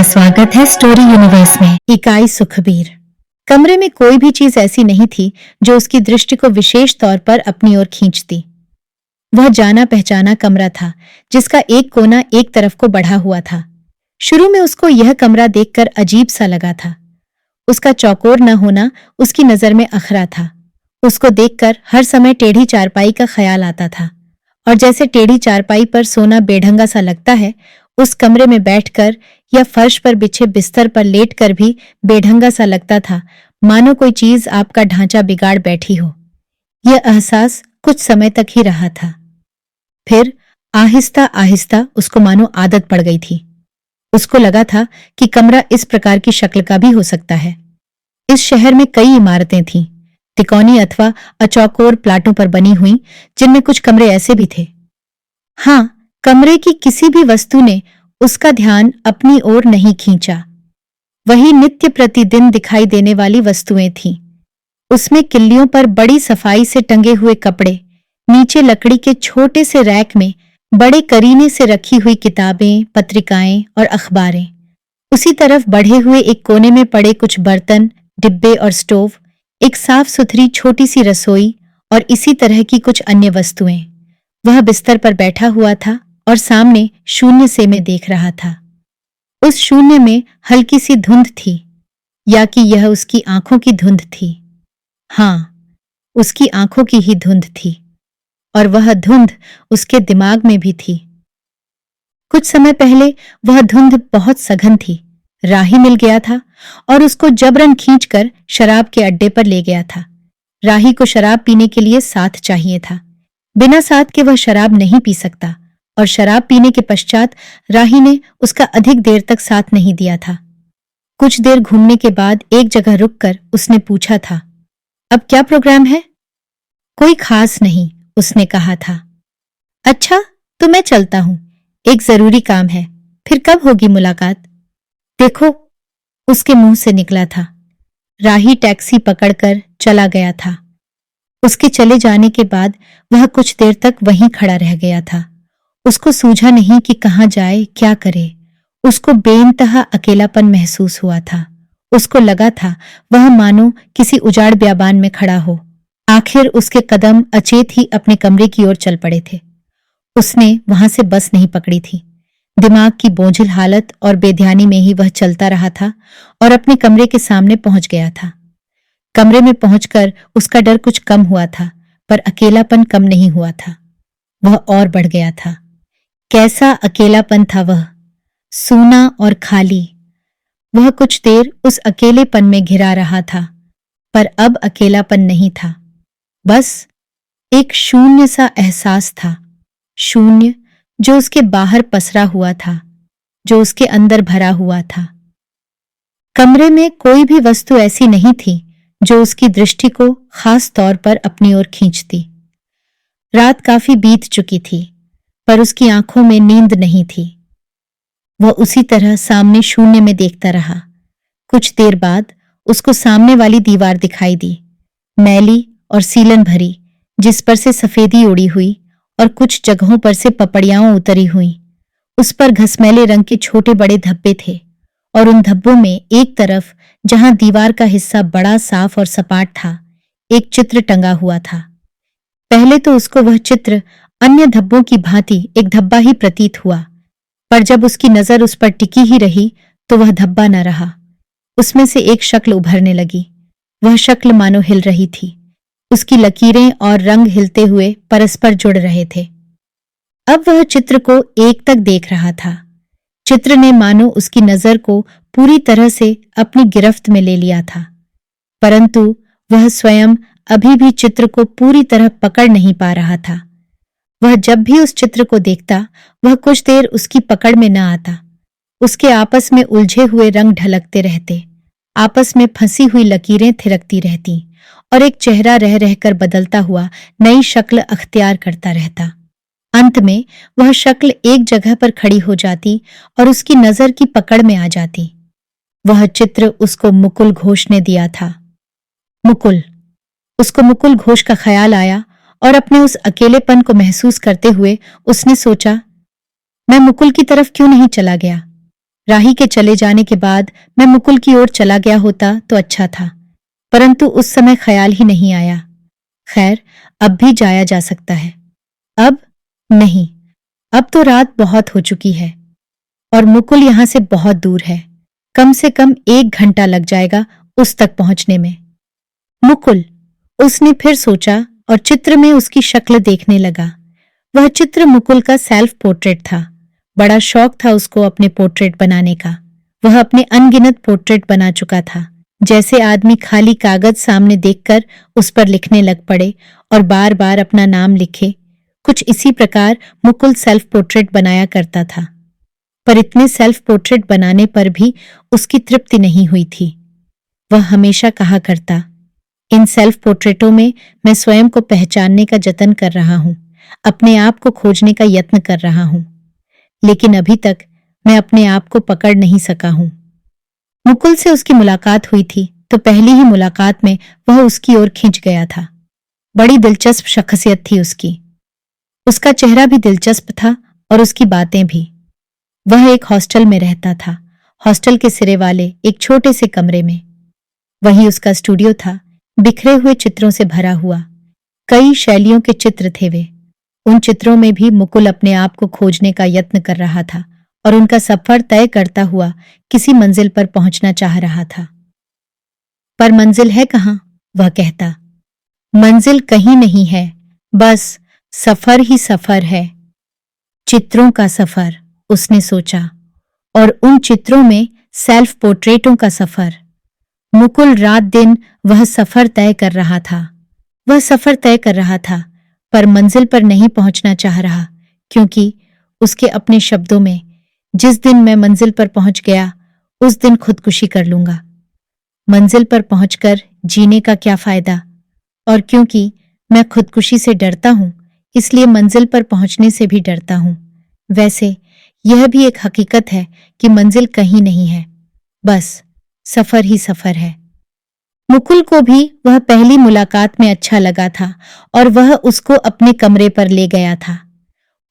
स्वागत है story universe में। इकाई सुखबीर। कमरे में कोई भी चीज ऐसी नहीं थी जो उसकी दृष्टि को विशेष तौर पर अपनी ओर खींचती। वह जाना पहचाना कमरा था जिसका एक कोना एक तरफ को बढ़ा हुआ था। शुरू में उसको यह कमरा देखकर अजीब सा लगा था। उसका चौकोर न होना उसकी नजर में अखरा था। उसको देखकर हर समय टेढ़ी चारपाई का ख्याल आता था, और जैसे टेढ़ी चारपाई पर सोना बेढंगा सा लगता है, उस कमरे में बैठकर या फर्श पर बिछे बिस्तर पर लेटकर भी बेढंगा सा लगता था, मानो कोई चीज आपका ढांचा बिगाड़ बैठी हो। यह एहसास कुछ समय तक ही रहा था। फिर आहिस्ता आहिस्ता उसको मानो आदत पड़ गई थी। उसको लगा था कि कमरा इस प्रकार की शक्ल का भी हो सकता है। इस शहर में कई इमारतें थीं, तिकोनी अथवा अचौकोर प्लाटों पर बनी हुई, जिनमें कुछ कमरे ऐसे भी थे। हाँ, कमरे की किसी भी वस्तु ने उसका ध्यान अपनी ओर नहीं खींचा। वही नित्य प्रतिदिन दिखाई देने वाली वस्तुएं थीं। उसमें किल्लियों पर बड़ी सफाई से टंगे हुए कपड़े, नीचे लकड़ी के छोटे से रैक में बड़े करीने से रखी हुई किताबें, पत्रिकाएं और अखबारें। उसी तरफ बढ़े हुए एक कोने में पड़े कुछ बर्तन, डिब्बे और स्टोव, एक साफ सुथरी छोटी सी रसोई और इसी तरह की कुछ अन्य वस्तुएं। वह बिस्तर पर बैठा हुआ था और सामने शून्य से में देख रहा था। उस शून्य में हल्की सी धुंध थी, या कि यह उसकी आंखों की धुंध थी। हाँ, उसकी आंखों की ही धुंध थी, और वह धुंध उसके दिमाग में भी थी। कुछ समय पहले वह धुंध बहुत सघन थी। राही मिल गया था और उसको जबरन खींचकर शराब के अड्डे पर ले गया था। राही को शराब पीने के लिए साथ चाहिए था। बिना साथ के वह शराब नहीं पी सकता, और शराब पीने के पश्चात राही ने उसका अधिक देर तक साथ नहीं दिया था। कुछ देर घूमने के बाद एक जगह रुककर उसने पूछा था, अब क्या प्रोग्राम है? कोई खास नहीं, उसने कहा था। अच्छा, तो मैं चलता हूं, एक जरूरी काम है। फिर कब होगी मुलाकात? देखो, उसके मुंह से निकला था। राही टैक्सी पकड़कर चला गया था। उसके चले जाने के बाद वह कुछ देर तक वहीं खड़ा रह गया था। उसको सूझा नहीं कि कहाँ जाए, क्या करे। उसको बेइंतहा अकेलापन महसूस हुआ था। उसको लगा था वह मानो किसी उजाड़ बियाबान में खड़ा हो। आखिर उसके कदम अचेत ही अपने कमरे की ओर चल पड़े थे। उसने वहां से बस नहीं पकड़ी थी। दिमाग की बोझिल हालत और बेध्यानी में ही वह चलता रहा था और अपने कमरे के सामने पहुंच गया था। कमरे में पहुंचकर उसका डर कुछ कम हुआ था, पर अकेलापन कम नहीं हुआ था। वह और बढ़ गया था। कैसा अकेलापन था वह, सूना और खाली। वह कुछ देर उस अकेलेपन में घिरा रहा था, पर अब अकेलापन नहीं था, बस एक शून्य सा एहसास था। शून्य जो उसके बाहर पसरा हुआ था, जो उसके अंदर भरा हुआ था। कमरे में कोई भी वस्तु ऐसी नहीं थी जो उसकी दृष्टि को खास तौर पर अपनी ओर खींचती। रात काफी बीत चुकी थी, पर उसकी आंखों में नींद नहीं थी। वह उसी तरह सामने शून्य में देखता रहा। कुछ देर बाद उसको सामने वाली दीवार दिखाई दी, मैली और सीलन भरी, जिस पर से सफेदी उड़ी हुई और कुछ जगहों पर से पपड़ियां उतरी हुई। उस पर घसमैले रंग के छोटे बड़े धब्बे थे, और उन धब्बों में एक तरफ, जहां दीवार का हिस्सा बड़ा साफ और सपाट था, एक चित्र टंगा हुआ था। पहले तो उसको वह चित्र अन्य धब्बों की भांति एक धब्बा ही प्रतीत हुआ, पर जब उसकी नजर उस पर टिकी ही रही तो वह धब्बा न रहा। उसमें से एक शक्ल उभरने लगी। वह शक्ल मानो हिल रही थी। उसकी लकीरें और रंग हिलते हुए परस्पर जुड़ रहे थे। अब वह चित्र को एक तक देख रहा था। चित्र ने मानो उसकी नजर को पूरी तरह से अपनी गिरफ्त में ले लिया था, परंतु वह स्वयं अभी भी चित्र को पूरी तरह पकड़ नहीं पा रहा था। वह जब भी उस चित्र को देखता, वह कुछ देर उसकी पकड़ में न आता। उसके आपस में उलझे हुए रंग ढलकते रहते, आपस में फंसी हुई लकीरें थिरकती रहती, और एक चेहरा रह रहकर बदलता हुआ नई शक्ल अख्तियार करता रहता। अंत में वह शक्ल एक जगह पर खड़ी हो जाती और उसकी नजर की पकड़ में आ जाती। वह चित्र उसको मुकुल घोष ने दिया था। मुकुल। उसको मुकुल घोष का ख्याल आया, और अपने उस अकेलेपन को महसूस करते हुए उसने सोचा, मैं मुकुल की तरफ क्यों नहीं चला गया? राही के चले जाने के बाद मैं मुकुल की ओर चला गया होता तो अच्छा था, परंतु उस समय ख्याल ही नहीं आया। खैर, अब भी जाया जा सकता है। अब नहीं, अब तो रात बहुत हो चुकी है और मुकुल यहां से बहुत दूर है। कम से कम 1 घंटा लग जाएगा उस तक पहुंचने में। मुकुल, उसने फिर सोचा और चित्र में उसकी शक्ल देखने लगा। वह चित्र मुकुल का सेल्फ पोर्ट्रेट था। बड़ा शौक था उसको अपने पोर्ट्रेट बनाने का। वह अपने अनगिनत पोर्ट्रेट बना चुका था। जैसे आदमी खाली कागज सामने देखकर उस पर लिखने लग पड़े और बार बार अपना नाम लिखे, कुछ इसी प्रकार मुकुल सेल्फ पोर्ट्रेट बनाया करता था। पर इतने सेल्फ पोर्ट्रेट बनाने पर भी उसकी तृप्ति नहीं हुई थी। वह हमेशा कहा करता, इन सेल्फ पोर्ट्रेटों में मैं स्वयं को पहचानने का जतन कर रहा हूं, अपने आप को खोजने का यत्न कर रहा हूं, लेकिन अभी तक मैं अपने आप को पकड़ नहीं सका हूं। मुकुल से उसकी मुलाकात हुई थी तो पहली ही मुलाकात में वह उसकी ओर खिंच गया था। बड़ी दिलचस्प शख्सियत थी उसकी। उसका चेहरा भी दिलचस्प था और उसकी बातें भी। वह एक हॉस्टल में रहता था, हॉस्टल के सिरे वाले एक छोटे से कमरे में। वही उसका स्टूडियो था, बिखरे हुए चित्रों से भरा हुआ। कई शैलियों के चित्र थे वे। उन चित्रों में भी मुकुल अपने आप को खोजने का यत्न कर रहा था और उनका सफर तय करता हुआ किसी मंजिल पर पहुंचना चाह रहा था। पर मंजिल है कहां? वह कहता। मंजिल कहीं नहीं है, बस सफर ही सफर है। चित्रों का सफर, उसने सोचा, और उन चित्रों में सेल्फ पोर्ट्रेटों का सफर। मुकुल रात दिन वह सफर तय कर रहा था। वह सफर तय कर रहा था, पर मंजिल पर नहीं पहुंचना चाह रहा, क्योंकि उसके अपने शब्दों में, जिस दिन मैं मंजिल पर पहुंच गया उस दिन खुदकुशी कर लूंगा। मंजिल पर पहुंचकर जीने का क्या फायदा? और क्योंकि मैं खुदकुशी से डरता हूं, इसलिए मंजिल पर पहुंचने से भी डरता हूं। वैसे यह भी एक हकीकत है कि मंजिल कहीं नहीं है, बस सफर ही सफर है। मुकुल को भी वह पहली मुलाकात में अच्छा लगा था और वह उसको अपने कमरे पर ले गया था।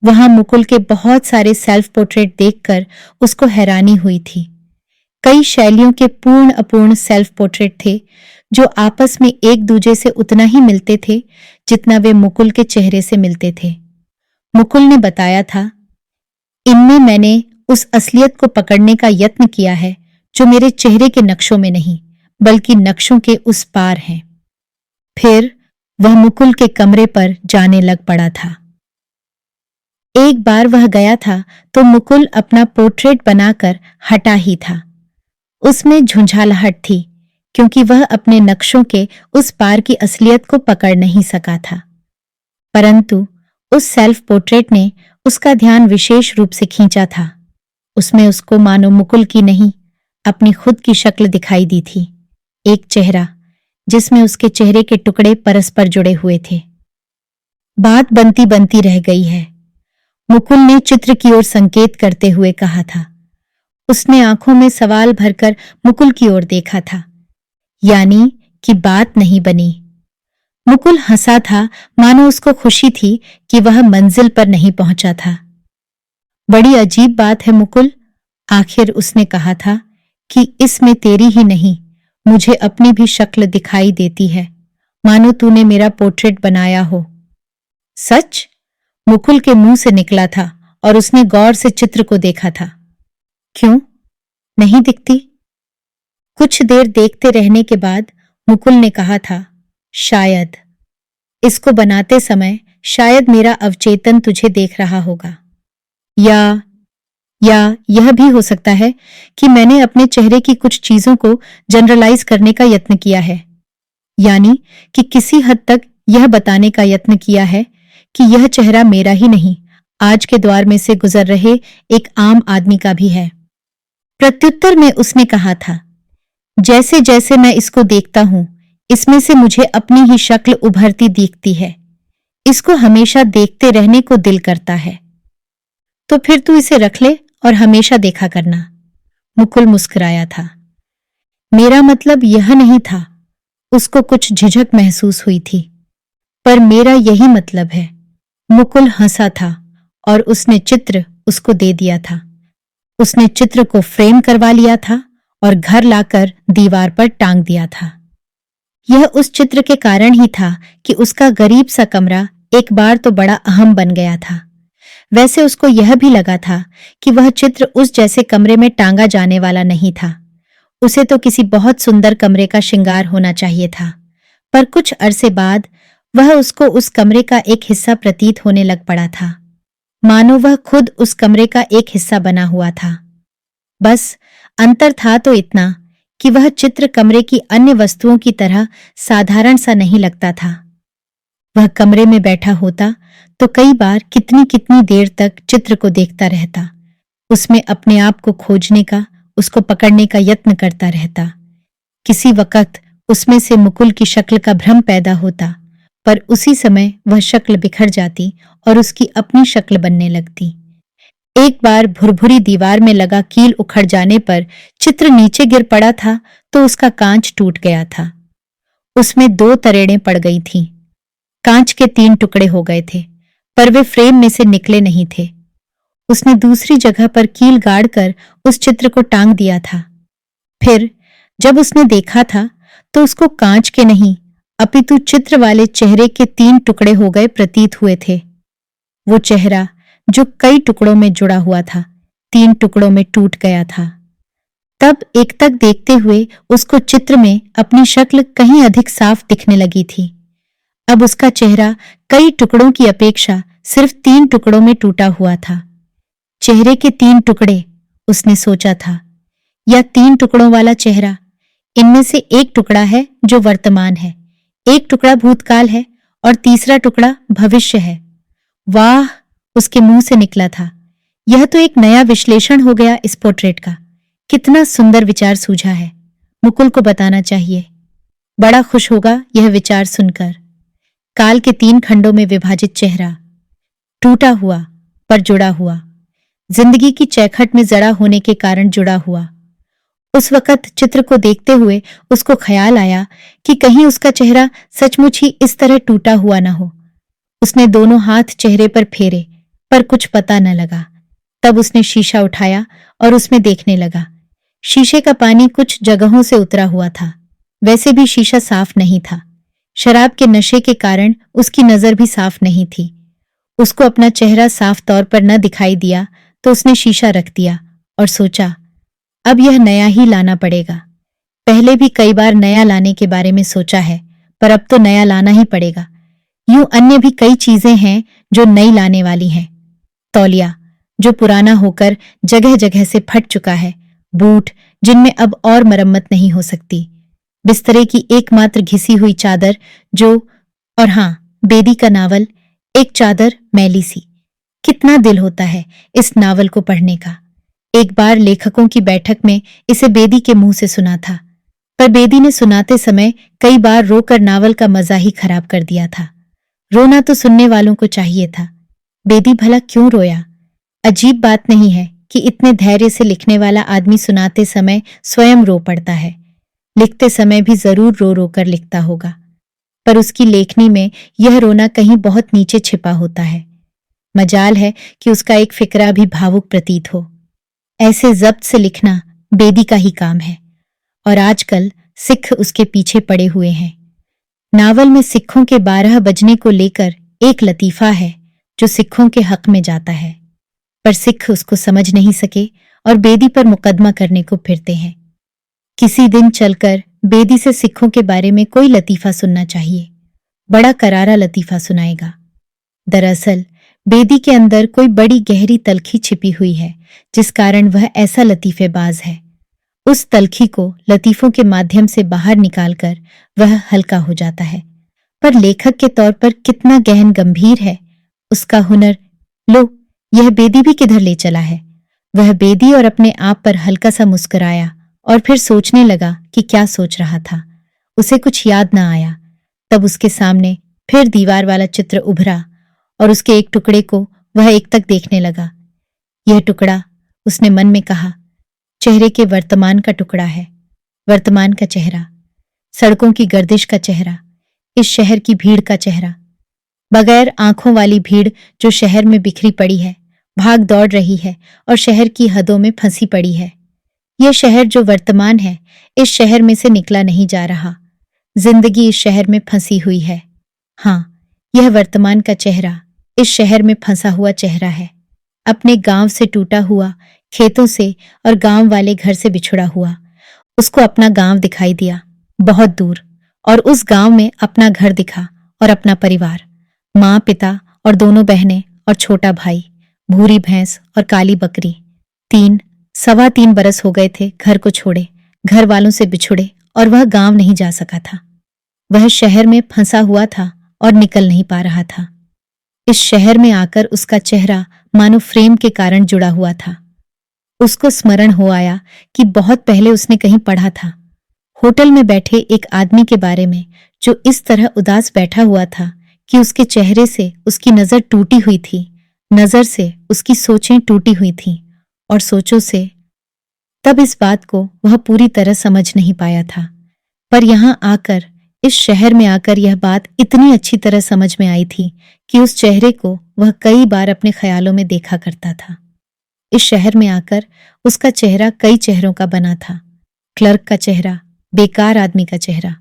वहां मुकुल के बहुत सारे सेल्फ पोर्ट्रेट देखकर उसको हैरानी हुई थी। कई शैलियों के पूर्ण अपूर्ण सेल्फ पोर्ट्रेट थे जो आपस में एक दूजे से उतना ही मिलते थे जितना वे मुकुल के चेहरे से मिलते थे। मुकुल ने बताया था, इनमें मैंने उस असलियत को पकड़ने का यत्न किया है जो मेरे चेहरे के नक्शों में नहीं, बल्कि नक्शों के उस पार हैं। फिर वह मुकुल के कमरे पर जाने लग पड़ा था। एक बार वह गया था तो मुकुल अपना पोर्ट्रेट बनाकर हटा ही था। उसमें झुंझलाहट थी, क्योंकि वह अपने नक्शों के उस पार की असलियत को पकड़ नहीं सका था। परंतु उस सेल्फ पोर्ट्रेट ने उसका ध्यान विशेष रूप से खींचा था। उसमें उसको मानो मुकुल की नहीं, अपनी खुद की शक्ल दिखाई दी थी। एक चेहरा जिसमें उसके चेहरे के टुकड़े परस्पर जुड़े हुए थे। बात बनती बनती रह गई है, मुकुल ने चित्र की ओर संकेत करते हुए कहा था। उसने आंखों में सवाल भरकर मुकुल की ओर देखा था, यानी कि बात नहीं बनी। मुकुल हंसा था, मानो उसको खुशी थी कि वह मंजिल पर नहीं पहुंचा था। बड़ी अजीब बात है मुकुल, आखिर उसने कहा था, कि इसमें तेरी ही नहीं, मुझे अपनी भी शक्ल दिखाई देती है, मानो तूने मेरा पोर्ट्रेट बनाया हो। सच? मुकुल के मुंह से निकला था और उसने गौर से चित्र को देखा था। क्यों नहीं दिखती? कुछ देर देखते रहने के बाद मुकुल ने कहा था, शायद इसको बनाते समय शायद मेरा अवचेतन तुझे देख रहा होगा, या यह भी हो सकता है कि मैंने अपने चेहरे की कुछ चीजों को जनरलाइज करने का यत्न किया है, यानी कि किसी हद तक यह बताने का यत्न किया है कि यह चेहरा मेरा ही नहीं, आज के द्वार में से गुजर रहे एक आम आदमी का भी है। प्रत्युत्तर में उसने कहा था, जैसे जैसे मैं इसको देखता हूं, इसमें से मुझे अपनी ही शक्ल उभरती दिखती है। इसको हमेशा देखते रहने को दिल करता है। तो फिर तू इसे रख ले और हमेशा देखा करना। मुकुल मुस्कुराया था। मेरा मतलब यह नहीं था। उसको कुछ झिझक महसूस हुई थी। पर मेरा यही मतलब है। मुकुल हंसा था और उसने चित्र उसको दे दिया था। उसने चित्र को फ्रेम करवा लिया था और घर लाकर दीवार पर टांग दिया था। यह उस चित्र के कारण ही था कि उसका गरीब सा कमरा एक बार तो बड़ा अहम बन गया था। वैसे उसको यह भी लगा था कि वह चित्र उस जैसे कमरे में टांगा जाने वाला नहीं था। उसे तो किसी बहुत सुंदर कमरे का श्रृंगार होना चाहिए था। पर कुछ अरसे बाद वह उसको उस कमरे का एक हिस्सा प्रतीत होने लग पड़ा था, मानो वह खुद उस कमरे का एक हिस्सा बना हुआ था। बस अंतर था तो इतना कि वह चित्र कमरे की अन्य वस्तुओं की तरह साधारण सा नहीं लगता था। वह कमरे में बैठा होता तो कई बार कितनी कितनी देर तक चित्र को देखता रहता, उसमें अपने आप को खोजने का, उसको पकड़ने का यत्न करता रहता। किसी वक्त उसमें से मुकुल की शक्ल का भ्रम पैदा होता, पर उसी समय वह शक्ल बिखर जाती और उसकी अपनी शक्ल बनने लगती। एक बार भुरभुरी दीवार में लगा कील उखड़ जाने पर चित्र नीचे गिर पड़ा था तो उसका कांच टूट गया था। उसमें 2 तरेड़ें पड़ गई थीं। कांच के 3 टुकड़े हो गए थे, पर वे फ्रेम में से निकले नहीं थे। उसने दूसरी जगह पर कील गाड़कर उस चित्र को टांग दिया था। फिर जब उसने देखा था तो उसको कांच के नहीं अपितु चित्र वाले चेहरे के 3 टुकड़े हो गए प्रतीत हुए थे। वो चेहरा जो कई टुकड़ों में जुड़ा हुआ था, 3 टुकड़ों में टूट गया था। तब एकटक देखते हुए उसको चित्र में अपनी शक्ल कहीं अधिक साफ दिखने लगी थी। अब उसका चेहरा कई टुकड़ों की अपेक्षा सिर्फ 3 टुकड़ों में टूटा हुआ था। चेहरे के 3 टुकड़े, उसने सोचा था, या 3 टुकड़ों वाला चेहरा, इनमें से एक टुकड़ा है जो वर्तमान है, एक टुकड़ा भूतकाल है और तीसरा टुकड़ा भविष्य है। वाह, उसके मुंह से निकला था। यह तो एक नया विश्लेषण हो गया इस पोर्ट्रेट का। कितना सुंदर विचार सूझा है, मुकुल को बताना चाहिए। बड़ा खुश होगा यह विचार सुनकर। काल के 3 खंडों में विभाजित चेहरा, टूटा हुआ पर जुड़ा हुआ, जिंदगी की चौखट में जड़ा होने के कारण जुड़ा हुआ। उस वक्त चित्र को देखते हुए उसको ख्याल आया कि कहीं उसका चेहरा सचमुच ही इस तरह टूटा हुआ न हो। उसने दोनों हाथ चेहरे पर फेरे, पर कुछ पता न लगा। तब उसने शीशा उठाया और उसमें देखने लगा। शीशे का पानी कुछ जगहों से उतरा हुआ था। वैसे भी शीशा साफ नहीं था। शराब के नशे के कारण उसकी नजर भी साफ नहीं थी। उसको अपना चेहरा साफ तौर पर न दिखाई दिया तो उसने शीशा रख दिया और सोचा, अब यह नया ही लाना पड़ेगा। पहले भी कई बार नया लाने के बारे में सोचा है, पर अब तो नया लाना ही पड़ेगा। यूं अन्य भी कई चीजें हैं जो नई लाने वाली हैं। तौलिया जो पुराना होकर जगह जगह से फट चुका है, बूट जिनमें अब और मरम्मत नहीं हो सकती, बिस्तरे की एकमात्र घिसी हुई चादर जो, और हां, बेदी का नावल, एक चादर मैली सी। कितना दिल होता है इस नावल को पढ़ने का। एक बार लेखकों की बैठक में इसे बेदी के मुंह से सुना था, पर बेदी ने सुनाते समय कई बार रोकर नावल का मजा ही खराब कर दिया था। रोना तो सुनने वालों को चाहिए था। बेदी भला क्यों रोया? अजीब बात नहीं है कि इतने धैर्य से लिखने वाला आदमी सुनाते समय स्वयं रो पड़ता है। लिखते समय भी जरूर रो रो कर लिखता होगा, पर उसकी लेखनी में यह रोना कहीं बहुत नीचे छिपा होता है। मजाल है कि उसका एक फिक्रा भी भावुक प्रतीत हो। ऐसे जब्त से लिखना बेदी का ही काम है, और आजकल सिख उसके पीछे पड़े हुए हैं। नावल में सिखों के 12 बजने को लेकर एक लतीफा है जो सिखों के हक में जाता है, पर सिख उसको समझ नहीं सके और बेदी पर मुकदमा करने को फिरते हैं। किसी दिन चलकर बेदी से सिखों के बारे में कोई लतीफा सुनना चाहिए। बड़ा करारा लतीफा सुनाएगा। दरअसल बेदी के अंदर कोई बड़ी गहरी तलखी छिपी हुई है, जिस कारण वह ऐसा लतीफेबाज है। उस तलखी को लतीफों के माध्यम से बाहर निकालकर वह हल्का हो जाता है। पर लेखक के तौर पर कितना गहन गंभीर है उसका हुनर। लो, यह बेदी भी किधर ले चला है। वह बेदी और अपने आप पर हल्का सा मुस्कुराया और फिर सोचने लगा कि क्या सोच रहा था। उसे कुछ याद न आया। तब उसके सामने फिर दीवार वाला चित्र उभरा और उसके एक टुकड़े को वह एकटक देखने लगा। यह टुकड़ा, उसने मन में कहा, चेहरे के वर्तमान का टुकड़ा है। वर्तमान का चेहरा, सड़कों की गर्दिश का चेहरा, इस शहर की भीड़ का चेहरा, बगैर आंखों वाली भीड़ जो शहर में बिखरी पड़ी है, भाग दौड़ रही है और शहर की हदों में फंसी पड़ी है। यह शहर जो वर्तमान है, इस शहर में से निकला नहीं जा रहा। जिंदगी इस शहर में फंसी हुई है। हाँ, यह वर्तमान का चेहरा इस शहर में फंसा हुआ चेहरा है। अपने गांव से टूटा हुआ, खेतों से और गांव वाले घर से बिछुड़ा हुआ। उसको अपना गांव दिखाई दिया, बहुत दूर, और उस गांव में अपना घर दिखा और अपना परिवार, माँ, पिता और दोनों बहनें और छोटा भाई, भूरी भैंस और काली बकरी। 3 सवा 3 बरस हो गए थे घर को छोड़े, घर वालों से बिछुड़े, और वह गांव नहीं जा सका था। वह शहर में फंसा हुआ था और निकल नहीं पा रहा था। इस शहर में आकर उसका चेहरा मानो फ्रेम के कारण जुड़ा हुआ था। उसको स्मरण हो आया कि बहुत पहले उसने कहीं पढ़ा था, होटल में बैठे एक आदमी के बारे में जो इस तरह उदास बैठा हुआ था कि उसके चेहरे से उसकी नजर टूटी हुई थी, नजर से उसकी सोचें टूटी हुई थीं, और सोचों से। तब इस बात को वह पूरी तरह समझ नहीं पाया था, पर यहां आकर, इस शहर में आकर यह बात इतनी अच्छी तरह समझ में आई थी कि उस चेहरे को वह कई बार अपने ख्यालों में देखा करता था। इस शहर में आकर उसका चेहरा कई चेहरों का बना था। क्लर्क का चेहरा, बेकार आदमी का चेहरा,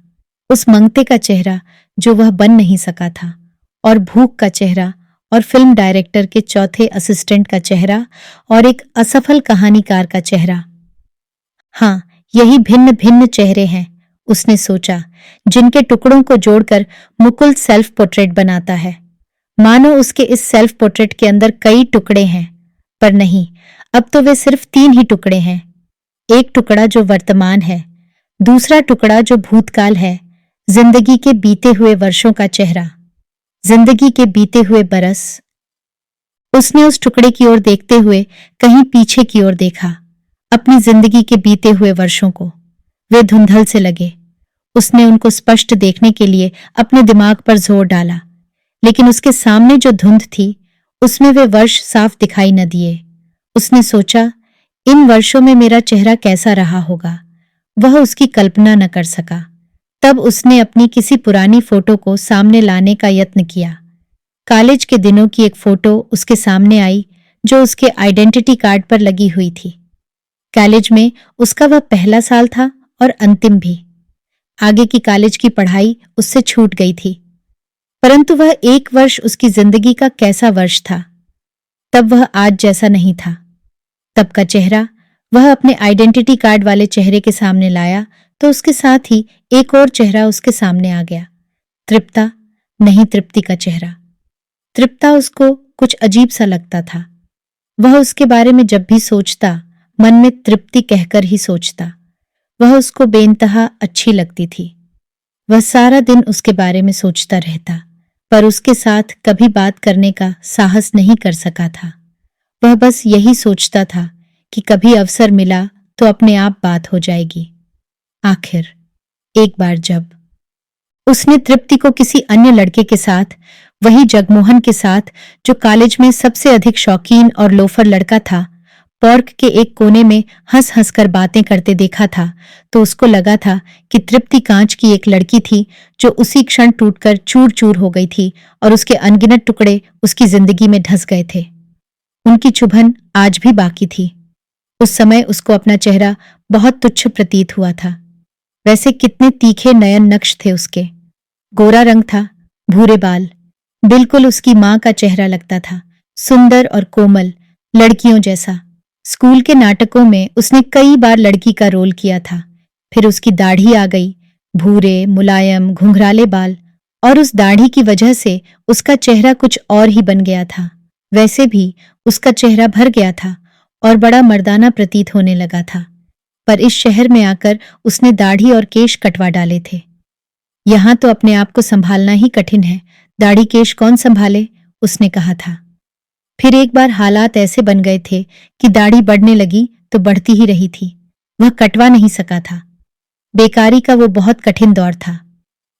उस मंगते का चेहरा जो वह बन नहीं सका था, और भूख का चेहरा, और फिल्म डायरेक्टर के चौथे असिस्टेंट का चेहरा, और एक असफल कहानीकार का चेहरा। हाँ, यही भिन्न भिन्न चेहरे हैं, उसने सोचा, जिनके टुकड़ों को जोड़कर मुकुल सेल्फ पोर्ट्रेट बनाता है। मानो उसके इस सेल्फ पोर्ट्रेट के अंदर कई टुकड़े हैं, पर नहीं, अब तो वे सिर्फ 3 ही टुकड़े हैं। एक टुकड़ा जो वर्तमान है, दूसरा टुकड़ा जो भूतकाल है, जिंदगी के बीते हुए वर्षों का चेहरा, जिंदगी के बीते हुए बरस। उसने उस टुकड़े की ओर देखते हुए कहीं पीछे की ओर देखा, अपनी जिंदगी के बीते हुए वर्षों को। वे धुंधल से लगे। उसने उनको स्पष्ट देखने के लिए अपने दिमाग पर जोर डाला, लेकिन उसके सामने जो धुंध थी, उसमें वे वर्ष साफ दिखाई न दिए। उसने सोचा, इन वर्षों में मेरा चेहरा कैसा रहा होगा, वह उसकी कल्पना न कर सका। तब उसने अपनी किसी पुरानी फोटो को सामने लाने का यत्न किया। कॉलेज के दिनों की एक फोटो उसके सामने आई जो उसके आइडेंटिटी कार्ड पर लगी हुई थी। कॉलेज में उसका वह पहला साल था और अंतिम भी। आगे की कॉलेज की पढ़ाई उससे छूट गई थी, परंतु वह 1 वर्ष उसकी जिंदगी का कैसा वर्ष था। तब वह आज जैसा नहीं था। तब का चेहरा वह अपने आइडेंटिटी कार्ड वाले चेहरे के सामने लाया तो उसके साथ ही एक और चेहरा उसके सामने आ गया। तृप्ता, नहीं, तृप्ति का चेहरा। तृप्ता उसको कुछ अजीब सा लगता था। वह उसके बारे में जब भी सोचता, मन में तृप्ति कहकर ही सोचता। वह उसको बेइंतहा अच्छी लगती थी। वह सारा दिन उसके बारे में सोचता रहता, पर उसके साथ कभी बात करने का साहस नहीं कर सका था। वह बस यही सोचता था कि कभी अवसर मिला तो अपने आप बात हो जाएगी। आखिर एक बार जब उसने तृप्ति को किसी अन्य लड़के के साथ, वही जगमोहन के साथ जो कॉलेज में सबसे अधिक शौकीन और लोफर लड़का था, पार्क के एक कोने में हंस हंस कर बातें करते देखा था, तो उसको लगा था कि तृप्ति कांच की एक लड़की थी जो उसी क्षण टूटकर चूर चूर हो गई थी और उसके अनगिनत टुकड़े उसकी जिंदगी में धंस गए थे। उनकी चुभन आज भी बाकी थी। उस समय उसको अपना चेहरा बहुत तुच्छ प्रतीत हुआ था। वैसे कितने तीखे नयन नक्श थे उसके। गोरा रंग था, भूरे बाल, बिल्कुल उसकी माँ का चेहरा लगता था, सुंदर और कोमल, लड़कियों जैसा। स्कूल के नाटकों में उसने कई बार लड़की का रोल किया था। फिर उसकी दाढ़ी आ गई, भूरे, मुलायम, घुंघराले बाल, और उस दाढ़ी की वजह से उसका चेहरा कुछ और ही बन गया था। वैसे भी उसका चेहरा भर गया था और बड़ा मर्दाना प्रतीत होने लगा था। पर इस शहर में आकर उसने दाढ़ी और केश कटवा डाले थे। यहां तो अपने आप को संभालना ही कठिन है, दाढ़ी केश कौन संभाले, उसने कहा था। फिर एक बार हालात ऐसे बन गए थे कि दाढ़ी बढ़ने लगी तो बढ़ती ही रही थी। वह कटवा नहीं सका था। बेकारी का वो बहुत कठिन दौर था।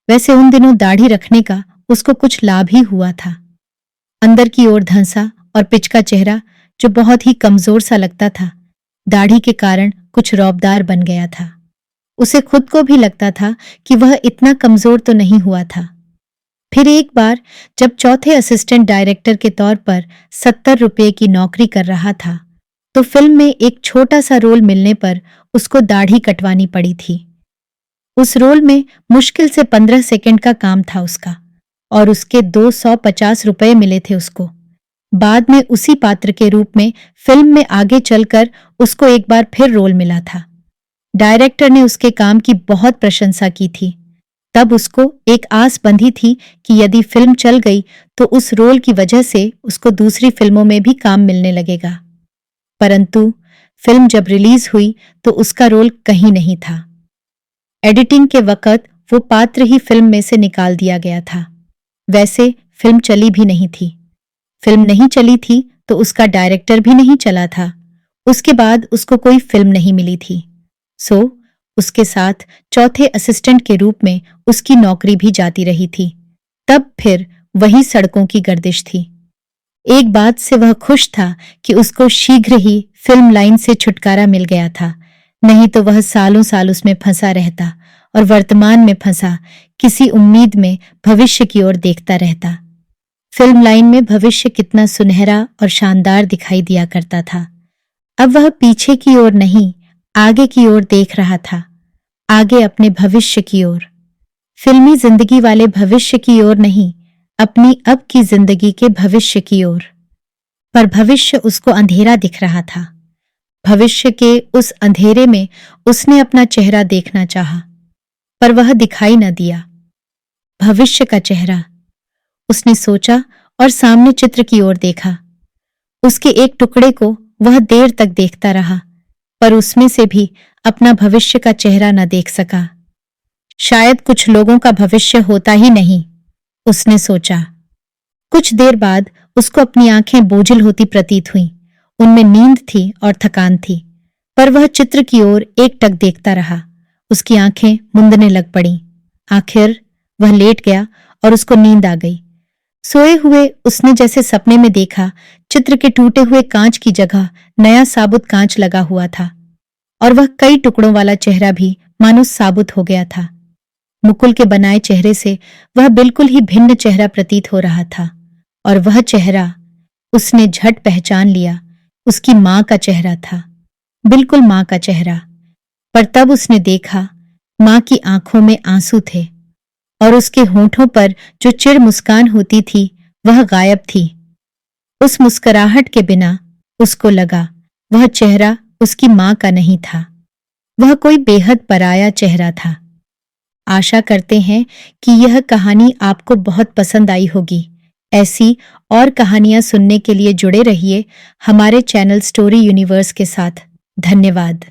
वैसे उन दिनों दाढ़ी रखने का उसको कुछ लाभ ही हुआ था। अंदर की ओर धंसा और पिचका चेहरा जो बहुत ही कमजोर सा लगता था, दाढ़ी के कारण कुछ रौबदार बन गया था। उसे खुद को भी लगता था कि वह इतना कमजोर तो नहीं हुआ था। फिर एक बार जब चौथे असिस्टेंट डायरेक्टर के तौर पर 70 रुपये की नौकरी कर रहा था, तो फिल्म में एक छोटा सा रोल मिलने पर उसको दाढ़ी कटवानी पड़ी थी। उस रोल में मुश्किल से 15 सेकंड का काम था उसका, और उसके 250 रुपये मिले थे उसको। बाद में उसी पात्र के रूप में फिल्म में आगे चलकर उसको एक बार फिर रोल मिला था। डायरेक्टर ने उसके काम की बहुत प्रशंसा की थी। तब उसको एक आस बंधी थी कि यदि फिल्म चल गई तो उस रोल की वजह से उसको दूसरी फिल्मों में भी काम मिलने लगेगा। परंतु फिल्म जब रिलीज हुई तो उसका रोल कहीं नहीं था। एडिटिंग के वक्त वो पात्र ही फिल्म में से निकाल दिया गया था। वैसे फिल्म चली भी नहीं थी। फिल्म नहीं चली थी तो उसका डायरेक्टर भी नहीं चला था। उसके बाद उसको कोई फिल्म नहीं मिली थी। सो उसके साथ चौथे असिस्टेंट के रूप में उसकी नौकरी भी जाती रही थी। तब फिर वही सड़कों की गर्दिश थी। एक बात से वह खुश था कि उसको शीघ्र ही फिल्म लाइन से छुटकारा मिल गया था, नहीं तो वह सालों साल उसमें फंसा रहता और वर्तमान में फंसा किसी उम्मीद में भविष्य की ओर देखता रहता। फिल्म लाइन में भविष्य कितना सुनहरा और शानदार दिखाई दिया करता था। अब वह पीछे की ओर नहीं, आगे की ओर देख रहा था, आगे अपने भविष्य की ओर। फिल्मी जिंदगी वाले भविष्य की ओर नहीं, अपनी अब की जिंदगी के भविष्य की ओर। पर भविष्य उसको अंधेरा दिख रहा था। भविष्य के उस अंधेरे में उसने अपना चेहरा देखना चाहा, पर वह दिखाई न दिया। भविष्य का चेहरा उसने सोचा और सामने चित्र की ओर देखा। उसके एक टुकड़े को वह देर तक देखता रहा, पर उसमें से भी अपना भविष्य का चेहरा न देख सका। शायद कुछ लोगों का भविष्य होता ही नहीं, उसने सोचा। कुछ देर बाद उसको अपनी आंखें बोझिल होती प्रतीत हुईं। उनमें नींद थी और थकान थी, पर वह चित्र की ओर एकटक देखता रहा। उसकी आंखें मुंदने लग पड़ीं। आखिर वह लेट गया और उसको नींद आ गई। सोए हुए उसने जैसे सपने में देखा, चित्र के टूटे हुए कांच की जगह नया साबुत कांच लगा हुआ था, और वह कई टुकड़ों वाला चेहरा भी मानो साबुत हो गया था। मुकुल के बनाए चेहरे से वह बिल्कुल ही भिन्न चेहरा प्रतीत हो रहा था, और वह चेहरा उसने झट पहचान लिया, उसकी मां का चेहरा था, बिल्कुल मां का चेहरा। पर तब उसने देखा मां की आंखों में आंसू थे, और उसके होठों पर जो चिर मुस्कान होती थी वह गायब थी। उस मुस्कुराहट के बिना उसको लगा वह चेहरा उसकी मां का नहीं था, वह कोई बेहद पराया चेहरा था। आशा करते हैं कि यह कहानी आपको बहुत पसंद आई होगी। ऐसी और कहानियां सुनने के लिए जुड़े रहिए हमारे चैनल स्टोरी यूनिवर्स के साथ। धन्यवाद।